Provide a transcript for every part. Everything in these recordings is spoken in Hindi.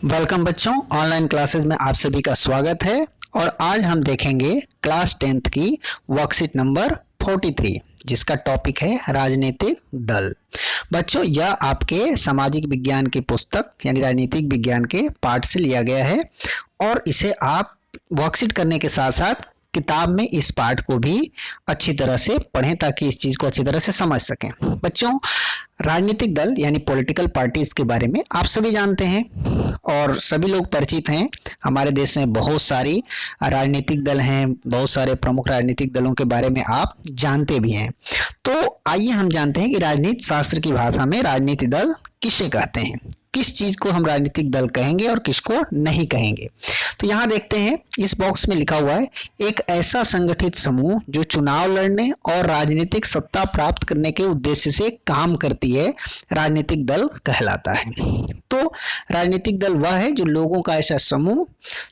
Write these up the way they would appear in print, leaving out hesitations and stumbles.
वेलकम बच्चों, ऑनलाइन क्लासेस में आप सभी का स्वागत है। और आज हम देखेंगे क्लास 10th की वर्कशीट नंबर 43 जिसका टॉपिक है राजनीतिक दल। बच्चों, यह आपके सामाजिक विज्ञान की पुस्तक यानी राजनीतिक विज्ञान के पाठ से लिया गया है और इसे आप वर्कशीट करने के साथ साथ किताब में इस पाठ को भी अच्छी तरह से पढ़ें ताकि इस चीज़ को अच्छी तरह से समझ सकें। बच्चों, राजनीतिक दल यानी पॉलिटिकल पार्टीज के बारे में आप सभी जानते हैं और सभी लोग परिचित हैं। हमारे देश में बहुत सारी राजनीतिक दल हैं, बहुत सारे प्रमुख राजनीतिक दलों के बारे में आप जानते भी हैं। तो आइए हम जानते हैं कि राजनीति शास्त्र की भाषा में राजनीतिक दल किसे कहते हैं, किस चीज को हम राजनीतिक दल कहेंगे और किसको नहीं कहेंगे। तो यहाँ देखते हैं, इस बॉक्स में लिखा हुआ है एक ऐसा संगठित समूह जो चुनाव लड़ने और राजनीतिक सत्ता प्राप्त करने के उद्देश्य से काम करती है, राजनीतिक दल कहलाता है। तो राजनीतिक दल वह है जो लोगों का ऐसा समूह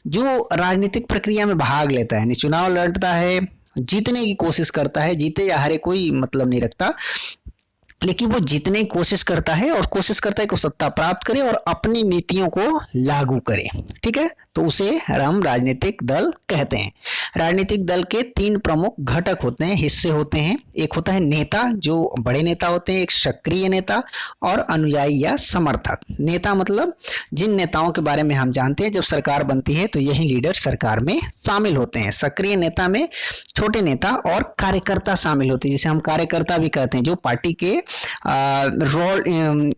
जो राजनीतिक प्रक्रिया में भाग लेता है, यानी चुनाव लड़ता है, जीतने की कोशिश करता है। जीते या हारे कोई मतलब नहीं रखता, लेकिन वो जीतने की कोशिश करता है और कोशिश करता है कि वो सत्ता प्राप्त करे और अपनी नीतियों को लागू करे। ठीक है, तो उसे हम राजनीतिक दल कहते हैं। राजनीतिक दल के तीन प्रमुख घटक होते हैं, हिस्से होते हैं। एक होता है नेता, जो बड़े नेता होते हैं, एक सक्रिय नेता और अनुयायी या समर्थक। नेता मतलब जिन नेताओं के बारे में हम जानते हैं जब सरकार बनती है तो यही लीडर सरकार में शामिल होते हैं। सक्रिय नेता में छोटे नेता और कार्यकर्ता शामिल होते हैं, जिसे हम कार्यकर्ता भी कहते हैं, जो पार्टी के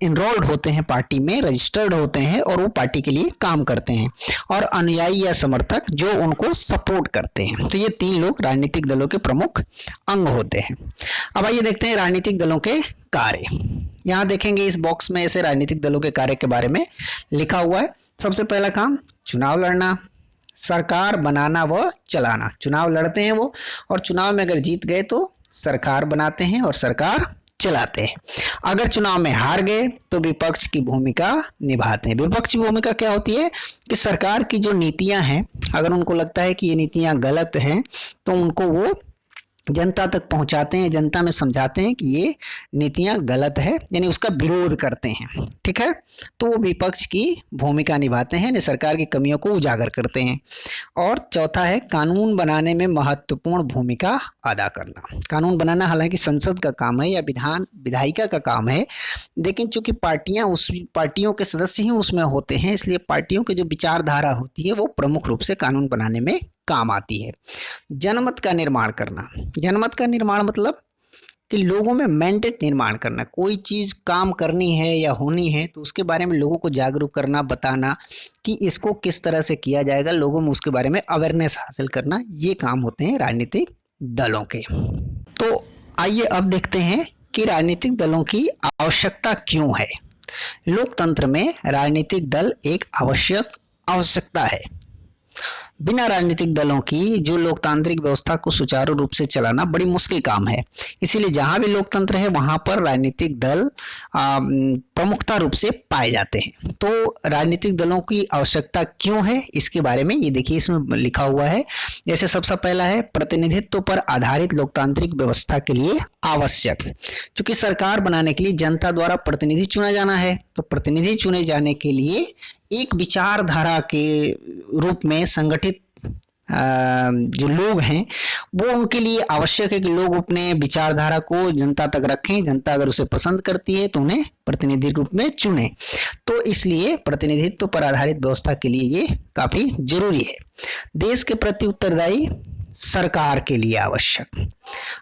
इनरोल्ड होते हैं, पार्टी में रजिस्टर्ड होते हैं और वो पार्टी के लिए काम करते हैं। और अनुयायी या समर्थक जो उनको सपोर्ट करते हैं। तो ये तीन लोग राजनीतिक दलों के प्रमुख अंग होते हैं। अब आइए देखते हैं राजनीतिक दलों के कार्य। यहाँ देखेंगे इस बॉक्स में ऐसे राजनीतिक दलों के कार्य के बारे में लिखा हुआ है। सबसे पहला काम चुनाव लड़ना, सरकार बनाना व चलाना। चुनाव लड़ते हैं वो और चुनाव में अगर जीत गए तो सरकार बनाते हैं और सरकार चलाते हैं। अगर चुनाव में हार गए तो विपक्ष की भूमिका निभाते हैं। विपक्ष की भूमिका क्या होती है कि सरकार की जो नीतियां हैं, अगर उनको लगता है कि ये नीतियां गलत हैं तो उनको वो जनता तक पहुंचाते हैं, जनता में समझाते हैं कि ये नीतियां गलत है, यानी उसका विरोध करते हैं। ठीक है, तो वो विपक्ष की भूमिका निभाते हैं, यानी सरकार की कमियों को उजागर करते हैं। और चौथा है कानून बनाने में महत्वपूर्ण भूमिका अदा करना। कानून बनाना हालांकि संसद का काम है या विधायिका का काम है, लेकिन चूंकि पार्टियों के सदस्य ही उसमें होते हैं, इसलिए पार्टियों की जो विचारधारा होती है वो प्रमुख रूप से कानून बनाने में काम आती है। जनमत का निर्माण करना। जनमत का निर्माण मतलब कि लोगों में मैंडेट निर्माण करना। कोई चीज काम करनी है या होनी है तो उसके बारे में लोगों को जागरूक करना, बताना कि इसको किस तरह से किया जाएगा, लोगों में उसके बारे में अवेयरनेस हासिल करना, ये काम होते हैं राजनीतिक दलों के। तो आइए अब देखते हैं कि राजनीतिक दलों की आवश्यकता क्यों है। लोकतंत्र में राजनीतिक दल एक आवश्यकता है। बिना राजनीतिक दलों की जो लोकतांत्रिक व्यवस्था को सुचारू रूप से चलाना बड़ी मुश्किल काम है। इसीलिए जहां भी लोकतंत्र है वहां पर राजनीतिक दल प्रमुखता रूप से पाए जाते हैं। तो राजनीतिक दलों की आवश्यकता क्यों है इसके बारे में ये देखिए, इसमें लिखा हुआ है। जैसे सबसे पहला है प्रतिनिधित्व पर आधारित लोकतांत्रिक व्यवस्था के लिए आवश्यक। क्योंकि सरकार बनाने के लिए जनता द्वारा प्रतिनिधि चुना जाना है, तो प्रतिनिधि चुने जाने के लिए एक विचारधारा के रूप में संगठित जो लोग हैं वो उनके लिए आवश्यक है कि लोग अपने विचारधारा को जनता तक रखें। जनता अगर उसे पसंद करती है तो उन्हें प्रतिनिधि रूप में चुने। तो इसलिए प्रतिनिधित्व पर आधारित व्यवस्था के लिए ये काफी जरूरी है। देश के प्रति उत्तरदायी सरकार के लिए आवश्यक।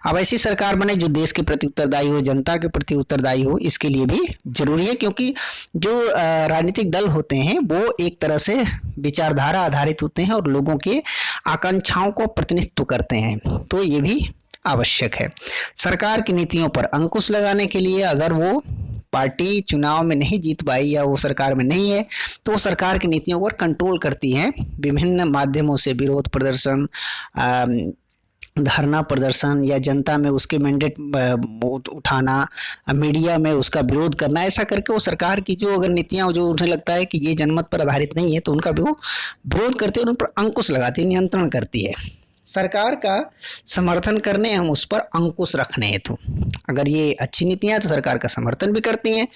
अब ऐसी सरकार बने जो देश के प्रति उत्तरदायी हो, जनता के प्रति उत्तरदायी हो, इसके लिए भी जरूरी है। क्योंकि जो राजनीतिक दल होते हैं वो एक तरह से विचारधारा आधारित होते हैं और लोगों के आकांक्षाओं को प्रतिनिधित्व करते हैं, तो ये भी आवश्यक है। सरकार की नीतियों पर अंकुश लगाने के लिए अगर वो पार्टी चुनाव में नहीं जीत पाई या वो सरकार में नहीं है तो वो सरकार की नीतियों पर कंट्रोल करती है विभिन्न माध्यमों से, विरोध प्रदर्शन, धरना प्रदर्शन या जनता में उसके मैंडेट उठाना, मीडिया में उसका विरोध करना। ऐसा करके वो सरकार की जो अगर नीतियां जो उन्हें लगता है कि ये जनमत पर आधारित नहीं है तो उनका भी वो विरोध करते हैं, उन पर अंकुश लगाती है, नियंत्रण करती है। सरकार का समर्थन करने, हम उस पर अंकुश रखने हेतु। अगर ये अच्छी नीतियां तो सरकार का समर्थन भी करती हैं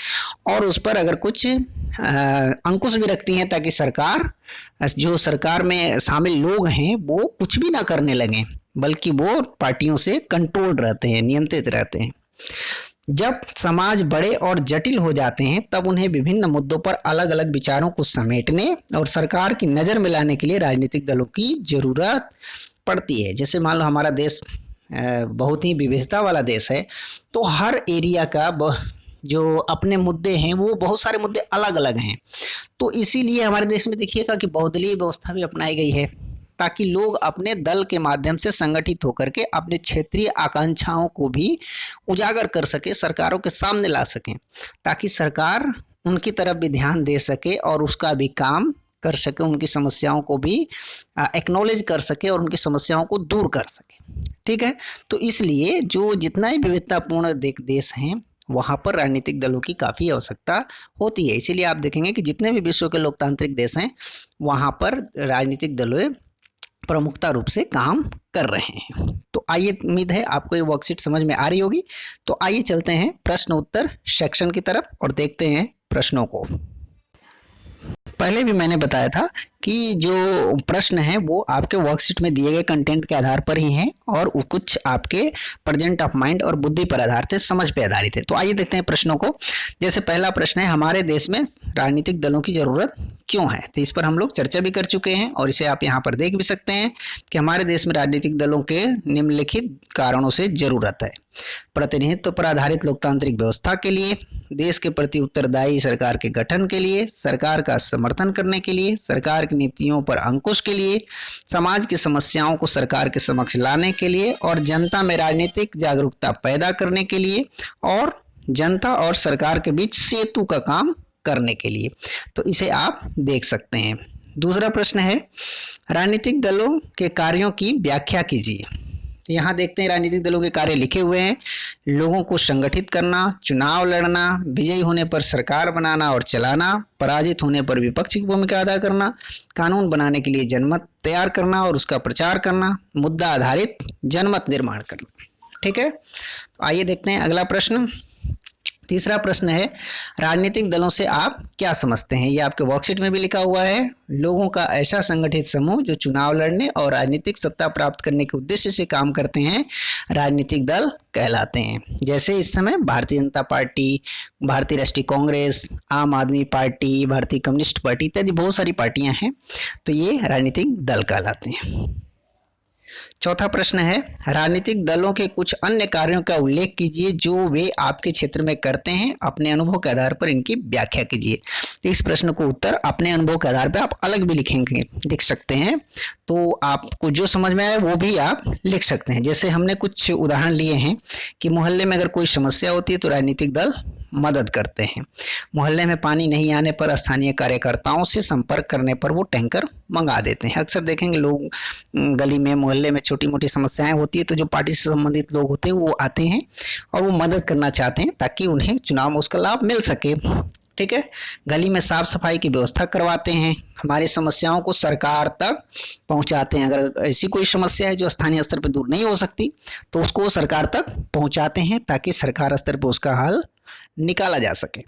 और उस पर अगर कुछ अंकुश भी रखती हैं, ताकि सरकार, जो सरकार में शामिल लोग हैं वो कुछ भी ना करने लगें, बल्कि वो पार्टियों से कंट्रोल रहते हैं, नियंत्रित रहते हैं। जब समाज बड़े और जटिल हो जाते हैं तब उन्हें विभिन्न मुद्दों पर अलग अलग विचारों को समेटने और सरकार की नज़र में लाने के लिए राजनीतिक दलों की जरूरत पड़ती है। जैसे मान लो हमारा देश बहुत ही विविधता वाला देश है, तो हर एरिया का जो अपने मुद्दे हैं वो बहुत सारे मुद्दे अलग अलग हैं। तो इसीलिए हमारे देश में देखिएगा कि बहुदलीय व्यवस्था भी अपनाई गई है, ताकि लोग अपने दल के माध्यम से संगठित होकर के अपने क्षेत्रीय आकांक्षाओं को भी उजागर कर सके, सरकारों के सामने ला सकें, ताकि सरकार उनकी तरफ भी ध्यान दे सके और उसका भी काम कर सके, उनकी समस्याओं को भी एक्नॉलेज कर सके और उनकी समस्याओं को दूर कर सके। ठीक है, तो इसलिए जो जितना ही विविधतापूर्ण देश हैं वहाँ पर राजनीतिक दलों की काफ़ी आवश्यकता होती है। इसीलिए आप देखेंगे कि जितने भी विश्व के लोकतांत्रिक देश हैं वहाँ पर राजनीतिक दलों प्रमुखता रूप से काम कर रहे हैं। तो आइए, उम्मीद है आपको ये वर्कशीट समझ में आ रही होगी। तो आइए चलते हैं प्रश्न उत्तर सेक्शन की तरफ और देखते हैं प्रश्नों को। पहले भी मैंने बताया था कि जो प्रश्न है वो आपके वर्कशीट में दिए गए कंटेंट के आधार पर ही हैं और कुछ आपके प्रेजेंट ऑफ माइंड और बुद्धि पर आधारित है, समझ पे आधारित है। तो आइए देखते हैं प्रश्नों को। जैसे पहला प्रश्न है, हमारे देश में राजनीतिक दलों की जरूरत क्यों है? तो इस पर हम लोग चर्चा भी कर चुके हैं और इसे आप यहाँ पर देख भी सकते हैं कि हमारे देश में राजनीतिक दलों के निम्नलिखित कारणों से जरूरत है। प्रतिनिधित्व पर आधारित लोकतांत्रिक व्यवस्था के लिए, देश के प्रति उत्तरदायी सरकार के गठन के लिए, सरकार का समर्थन करने के लिए, सरकार की नीतियों पर अंकुश के लिए, समाज की समस्याओं को सरकार के समक्ष लाने के लिए और जनता में राजनीतिक जागरूकता पैदा करने के लिए और जनता और सरकार के बीच सेतु का काम करने के लिए। तो इसे आप देख सकते हैं। दूसरा प्रश्न है, राजनीतिक दलों के कार्यों की व्याख्या कीजिए। यहाँ देखते हैं राजनीतिक दलों के कार्य लिखे हुए हैं। लोगों को संगठित करना, चुनाव लड़ना, विजयी होने पर सरकार बनाना और चलाना, पराजित होने पर विपक्ष की भूमिका अदा करना, कानून बनाने के लिए जनमत तैयार करना और उसका प्रचार करना, मुद्दा आधारित जनमत निर्माण करना। ठीक है, तो आइए देखते हैं अगला प्रश्न। तीसरा प्रश्न है, राजनीतिक दलों से आप क्या समझते हैं? ये आपके वर्कशीट में भी लिखा हुआ है। लोगों का ऐसा संगठित समूह जो चुनाव लड़ने और राजनीतिक सत्ता प्राप्त करने के उद्देश्य से काम करते हैं राजनीतिक दल कहलाते हैं। जैसे इस समय भारतीय जनता पार्टी, भारतीय राष्ट्रीय कांग्रेस, आम आदमी पार्टी, भारतीय कम्युनिस्ट पार्टी इत्यादि बहुत सारी पार्टियां हैं, तो ये राजनीतिक दल कहलाते हैं। चौथा प्रश्न है, राजनीतिक दलों के कुछ अन्य कार्यों का उल्लेख कीजिए जो वे आपके क्षेत्र में करते हैं, अपने अनुभव के आधार पर इनकी व्याख्या कीजिए। तो इस प्रश्न को उत्तर अपने अनुभव के आधार पर आप अलग भी लिखेंगे, लिख सकते हैं, तो आपको जो समझ में आए वो भी आप लिख सकते हैं। जैसे हमने कुछ उदाहरण लिए हैं कि मोहल्ले में अगर कोई समस्या होती है तो राजनीतिक दल मदद करते हैं। मोहल्ले में पानी नहीं आने पर स्थानीय कार्यकर्ताओं से संपर्क करने पर वो टैंकर मंगा देते हैं। अक्सर देखेंगे लोग गली में, मोहल्ले में छोटी मोटी समस्याएं होती है तो जो पार्टी से संबंधित लोग होते हैं वो आते हैं और वो मदद करना चाहते हैं ताकि उन्हें चुनाव में उसका लाभ मिल सके। ठीक है, गली में साफ सफाई की व्यवस्था करवाते हैं, हमारी समस्याओं को सरकार तक पहुंचाते हैं। अगर ऐसी कोई समस्या है जो स्थानीय स्तर पर दूर नहीं हो सकती तो उसको सरकार तक पहुंचाते हैं ताकि सरकार स्तर पर उसका हल निकाला जा सके।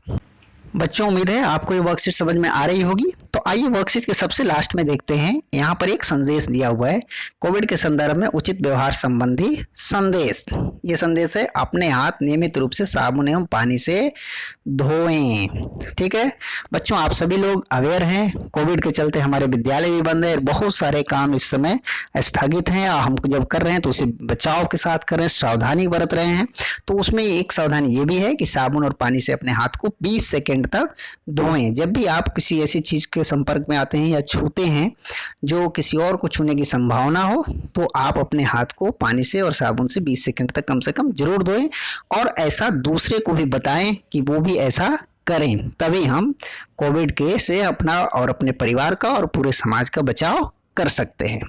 बच्चों, उम्मीद है आपको ये वर्कशीट समझ में आ रही होगी। तो आइए वर्कशीट के सबसे लास्ट में देखते हैं। यहाँ पर एक संदेश दिया हुआ है, कोविड के संदर्भ में उचित व्यवहार संबंधी संदेश। ये संदेश है, अपने हाथ नियमित रूप से साबुन एवं पानी से धोएं। ठीक है बच्चों, आप सभी लोग अवेयर हैं, कोविड के चलते हमारे विद्यालय भी बंद है, बहुत सारे काम इस समय स्थगित हैं और हम जब कर रहे हैं तो उसे बचाव के साथ कर रहे हैं, सावधानी बरत रहे हैं। तो उसमें एक सावधानी ये भी है कि साबुन और पानी से अपने हाथ को 20 सेकेंड तक धोएं। जब भी आप किसी ऐसी चीज के संपर्क में आते हैं या छूते हैं जो किसी और को छूने की संभावना हो तो आप अपने हाथ को पानी से और साबुन से 20 सेकंड तक कम से कम जरूर धोएं और ऐसा दूसरे को भी बताएं कि वो भी ऐसा करें। तभी हम कोविड के से अपना और अपने परिवार का और पूरे समाज का बचाव कर सकते हैं।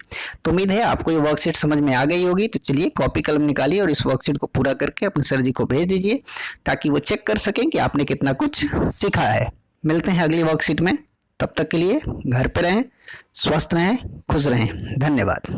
तो उम्मीद है आपको ये वर्कशीट समझ में आ गई होगी। तो चलिए कॉपी कलम निकालिए और इस वर्कशीट को पूरा करके अपने सर जी को भेज दीजिए ताकि वो चेक कर सकें कि आपने कितना कुछ सीखा है। मिलते हैं अगली वर्कशीट में, तब तक के लिए घर पे रहें, स्वस्थ रहें, खुश रहें। धन्यवाद।